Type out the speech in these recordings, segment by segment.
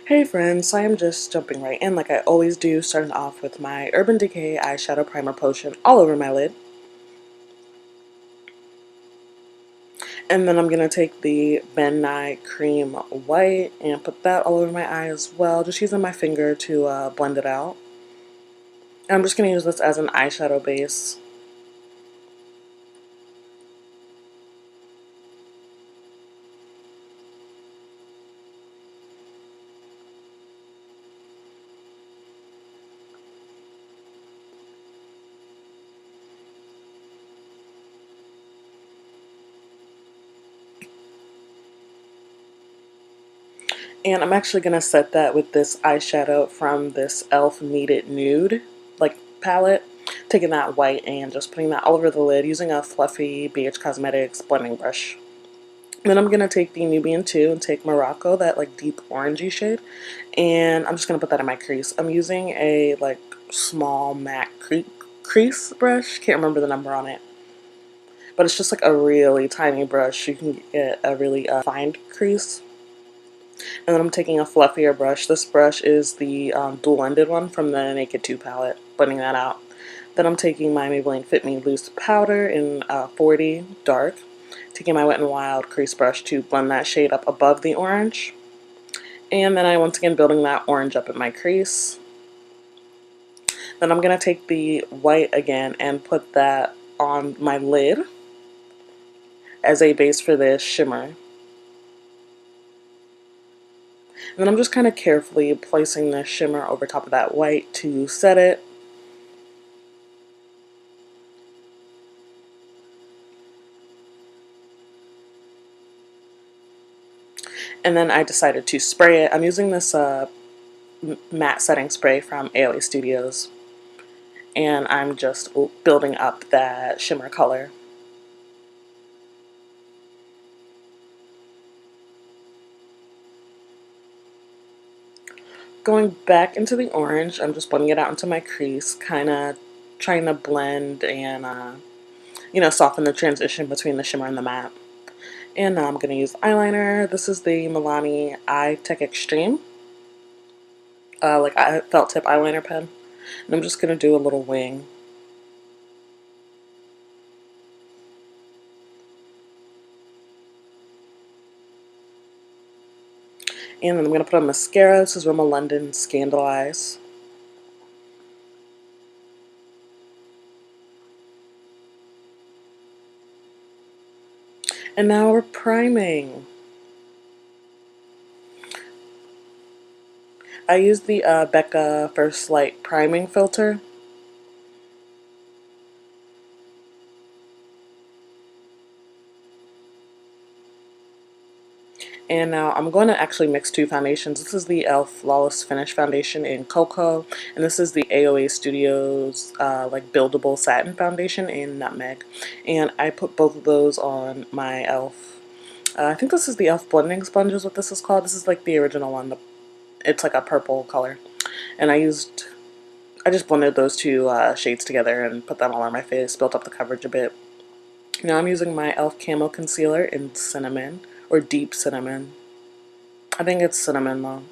Hey friends, so I am just jumping right in like I always do, starting off with my Urban Decay Eyeshadow Primer Potion all over my lid. And then I'm going to take the Ben Nye Cream White and put that all over my eye as well, just using my finger to blend it out. And I'm just going to use this as an eyeshadow base. And I'm actually going to set that with this eyeshadow from this e.l.f. Kneaded Nude palette. Taking that white and just putting that all over the lid using a fluffy BH Cosmetics blending brush. Then I'm going to take the Nubian 2 and take Morocco, that deep orangey shade, and I'm just going to put that in my crease. I'm using a small MAC crease brush. Can't remember the number on it. But it's just a really tiny brush. You can get a really fine crease. And then I'm taking a fluffier brush. This brush is the dual-ended one from the Naked 2 palette, blending that out. Then I'm taking my Maybelline Fit Me Loose Powder in 40 Dark, taking my Wet n Wild crease brush to blend that shade up above the orange. And then I once again building that orange up in my crease. Then I'm going to take the white again and put that on my lid as a base for this shimmer. And then I'm just kind of carefully placing the shimmer over top of that white to set it. And then I decided to spray it. I'm using this matte setting spray from AOA Studios. And I'm just building up that shimmer color. Going back into the orange, I'm just blending it out into my crease, kind of trying to blend and, soften the transition between the shimmer and the matte. And now I'm going to use eyeliner. This is the Milani Eye Tech Extreme, felt tip eyeliner pen. And I'm just going to do a little wing. And then I'm going to put on mascara. This is Rimmel London Scandalize. And now we're priming. I use the Becca First Light Priming Filter. And now I'm going to actually mix two foundations. This is the e.l.f. Flawless Finish Foundation in Coco, and this is the AOA Studios Buildable Satin Foundation in Nutmeg. And I put both of those on my e.l.f. I think this is the e.l.f. Blending Sponge is what this is called. This is the original one. It's like a purple color. And I just blended those two shades together and put them all on my face, built up the coverage a bit. Now I'm using my e.l.f. Camo Concealer in Cinnamon, or Deep Cinnamon. I think it's cinnamon though.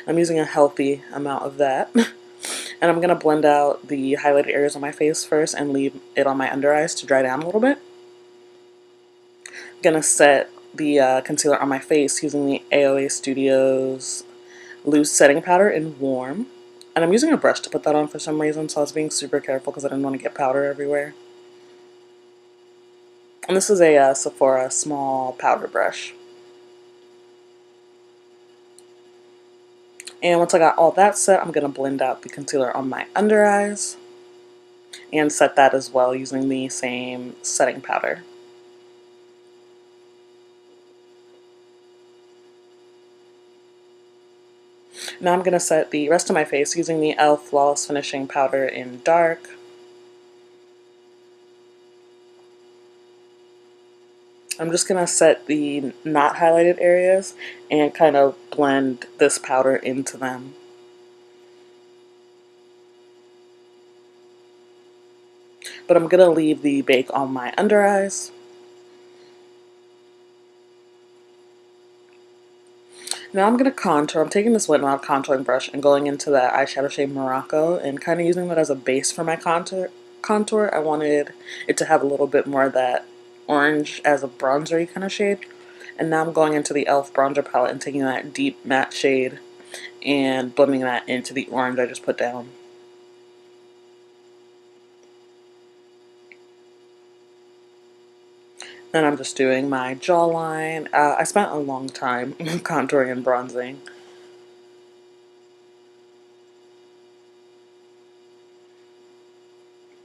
I'm using a healthy amount of that. And I'm going to blend out the highlighted areas on my face first and leave it on my under eyes to dry down a little bit. I'm going to set the concealer on my face using the AOA Studios Loose Setting Powder in Warm. And I'm using a brush to put that on for some reason, so I was being super careful because I didn't want to get powder everywhere. And this is a Sephora small powder brush. And once I got all that set, I'm going to blend out the concealer on my under eyes and set that as well using the same setting powder. Now I'm going to set the rest of my face using the e.l.f. Flawless Finishing Powder in Dark. I'm just going to set the not highlighted areas and kind of blend this powder into them. But I'm going to leave the bake on my under eyes. Now I'm going to contour. I'm taking this Wet n Wild contouring brush and going into that eyeshadow shade Morocco and kind of using that as a base for my contour. I wanted it to have a little bit more of that orange as a bronzery kind of shade. And now I'm going into the e.l.f. bronzer palette and taking that deep matte shade and blending that into the orange I just put down. Then I'm just doing my jawline. I spent a long time contouring and bronzing.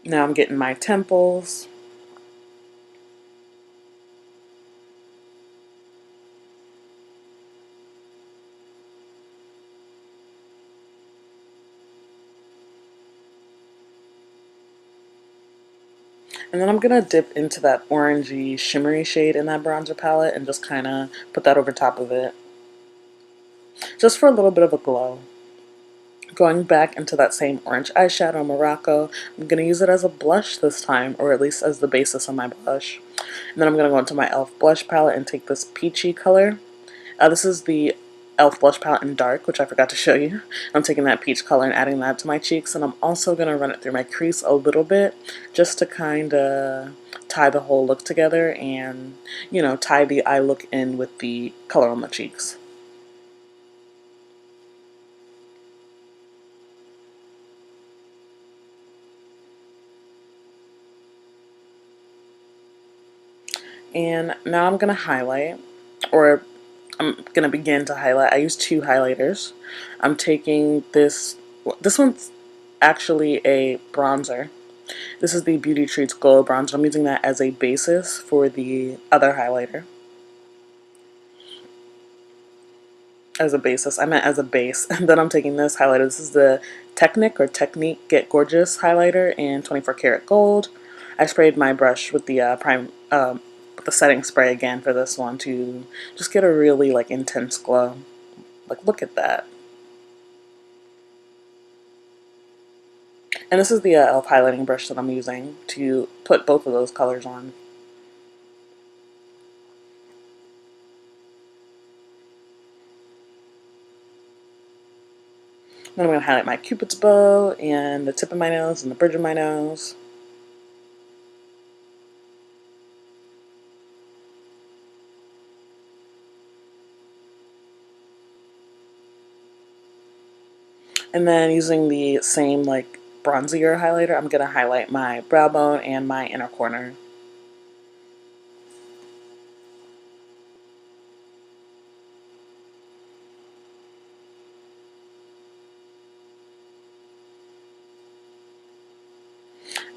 Now I'm getting my temples. And then I'm going to dip into that orangey, shimmery shade in that bronzer palette and just kind of put that over top of it. Just for a little bit of a glow. Going back into that same orange eyeshadow, Morocco, I'm going to use it as a blush this time, or at least as the basis of my blush. And then I'm going to go into my e.l.f. blush palette and take this peachy color. This is the e.l.f. blush palette in dark, which I forgot to show you. I'm taking that peach color and adding that to my cheeks, and I'm also going to run it through my crease a little bit just to kind of tie the whole look together and, you know, tie the eye look in with the color on the cheeks. And now I'm going to highlight, or I'm going to begin to highlight. I use two highlighters. I'm taking this one's actually a bronzer. This is the Beauty Treats Glow Bronzer. I'm using that as a basis for the other highlighter. As a basis, I meant as a base. And then I'm taking this highlighter. This is the Technic or Technique Get Gorgeous highlighter in 24 karat gold. I sprayed my brush with the with the setting spray again for this one to just get a really like intense glow. Like, look at that. And this is the e.l.f. highlighting brush that I'm using to put both of those colors on. Then I'm going to highlight my Cupid's bow and the tip of my nose and the bridge of my nose. And then using the same like bronzier highlighter, I'm going to highlight my brow bone and my inner corner.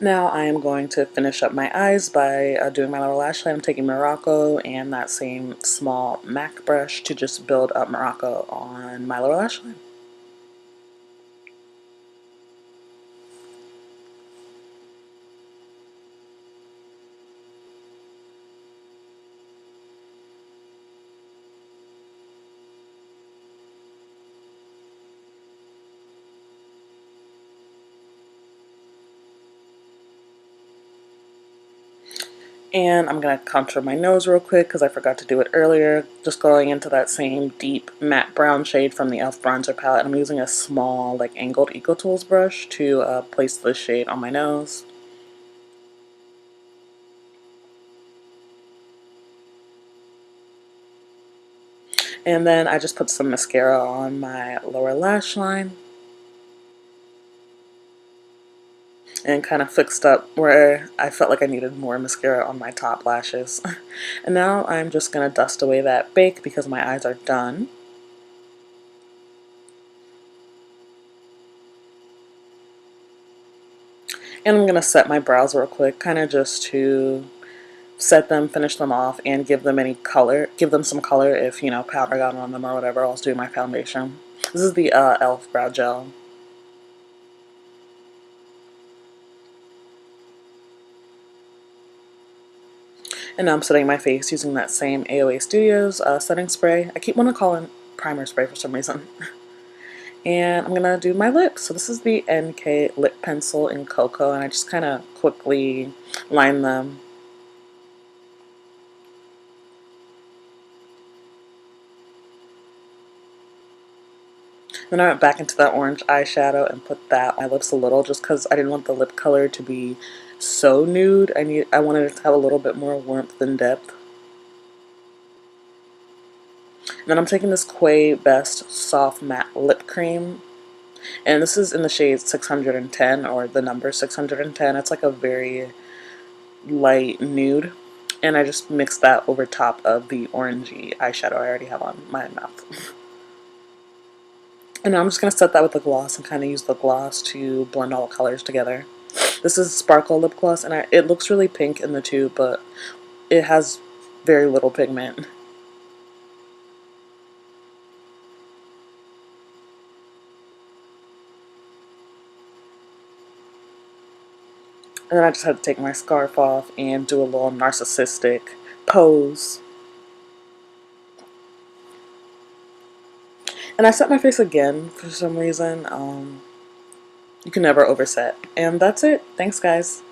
Now I am going to finish up my eyes by doing my lower lash line. I'm taking Morocco and that same small MAC brush to just build up Morocco on my lower lash line. And I'm going to contour my nose real quick because I forgot to do it earlier. Just going into that same deep matte brown shade from the e.l.f. bronzer palette. I'm using a small like angled Eco Tools brush to place this shade on my nose. And then I just put some mascara on my lower lash line. And kind of fixed up where I felt like I needed more mascara on my top lashes. And now I'm just going to dust away that bake because my eyes are done. And I'm going to set my brows real quick, kind of just to set them, finish them off, and give them any color, give them some color if, you know, powder got on them or whatever. I'll do my foundation. This is the e.l.f. Brow Gel. And now I'm setting my face using that same AOA Studios setting spray. I keep wanting to call it primer spray for some reason. And I'm going to do my lips. So this is the NK lip pencil in Coco, and I just kind of quickly line them. Then I went back into that orange eyeshadow and put that on my lips a little, just because I didn't want the lip color to be so nude. I wanted it to have a little bit more warmth and depth. And then I'm taking this QiBest Soft Matte Lip Cream, and this is in the shade 610, or the number 610. It's like a very light nude, and I just mixed that over top of the orangey eyeshadow I already have on my mouth. And now I'm just going to set that with the gloss and kind of use the gloss to blend all the colors together. This is Sparkle Lip Gloss, and it looks really pink in the tube, but it has very little pigment. And then I just had to take my scarf off and do a little narcissistic pose. And I set my face again for some reason. You can never overset. And that's it. Thanks, guys.